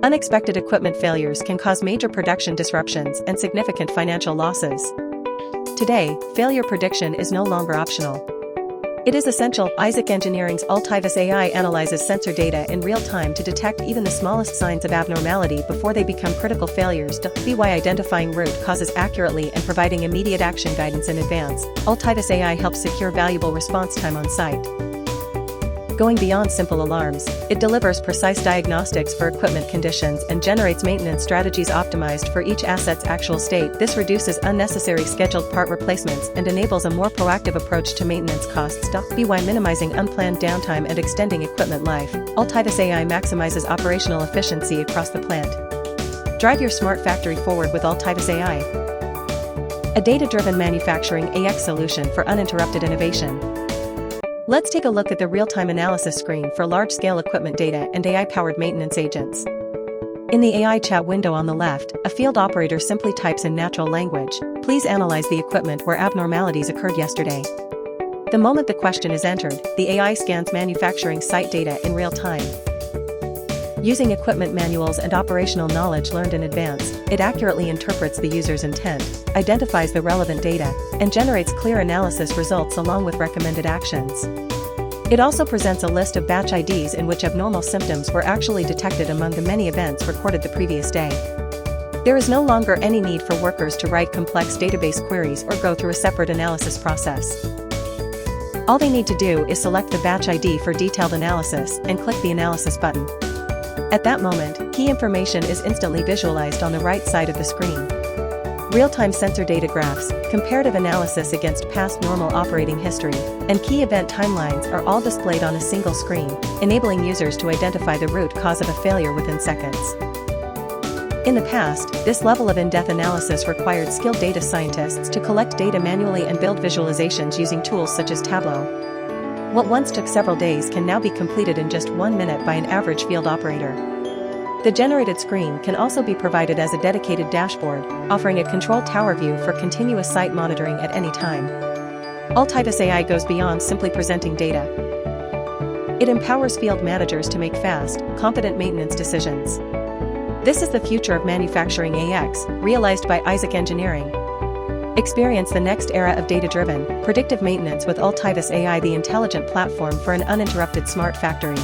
Unexpected equipment failures can cause major production disruptions and significant financial losses. Today, failure prediction is no longer optional. It is essential. Isaac Engineering's Altivis AI analyzes sensor data in real time to detect even the smallest signs of abnormality before they become critical failures. By identifying root causes accurately and providing immediate action guidance in advance, Altivis AI helps secure valuable response time on site. Going beyond simple alarms, it delivers precise diagnostics for equipment conditions and generates maintenance strategies optimized for each asset's actual state. This reduces unnecessary scheduled part replacements and enables a more proactive approach to maintenance costs. By minimizing unplanned downtime and extending equipment life, Altivis AI maximizes operational efficiency across the plant. Drive your smart factory forward with Altivis AI, a data-driven manufacturing AX solution for uninterrupted innovation. Let's take a look at the real-time analysis screen for large-scale equipment data and AI-powered maintenance agents. In the AI chat window on the left, a field operator simply types in natural language, "Please analyze the equipment where abnormalities occurred yesterday." The moment the question is entered, the AI scans manufacturing site data in real time. Using equipment manuals and operational knowledge learned in advance, it accurately interprets the user's intent, identifies the relevant data, and generates clear analysis results along with recommended actions. It also presents a list of batch IDs in which abnormal symptoms were actually detected among the many events recorded the previous day. There is no longer any need for workers to write complex database queries or go through a separate analysis process. All they need to do is select the batch ID for detailed analysis and click the analysis button. At that moment, key information is instantly visualized on the right side of the screen. Real-time sensor data graphs, comparative analysis against past normal operating history, and key event timelines are all displayed on a single screen, enabling users to identify the root cause of a failure within seconds. In the past, this level of in-depth analysis required skilled data scientists to collect data manually and build visualizations using tools such as Tableau. What once took several days can now be completed in just 1 minute by an average field operator. The generated screen can also be provided as a dedicated dashboard, offering a control tower view for continuous site monitoring at any time. Altivis AI goes beyond simply presenting data. It empowers field managers to make fast, competent maintenance decisions. This is the future of manufacturing AX, realized by Isaac Engineering. Experience the next era of data-driven, predictive maintenance with Altivis AI, the intelligent platform for an uninterrupted smart factory.